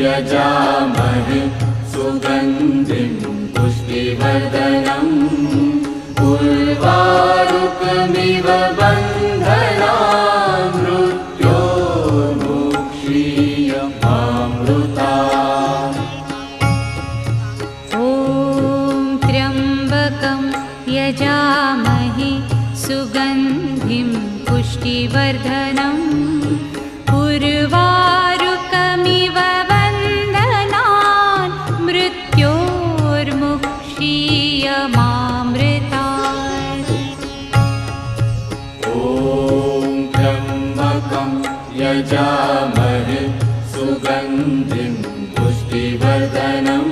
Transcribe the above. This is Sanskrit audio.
यजामहे सुगन्धिं पुष्टिवर्धनम् उर्वारुकमिव बन्धनान् मृत्योर्मुक्षीयमामृतात्। ॐ त्र्यम्बकं यजामहे सुगन्धिं पुष्टिवर्धनम् उर्वारुकमिव बन्धनान् मृत्योर्मुक्षीयमामृतात्। ॐ त्र्यम्बकं यजामहे सुगन्धिं पुष्टिवर्धनम्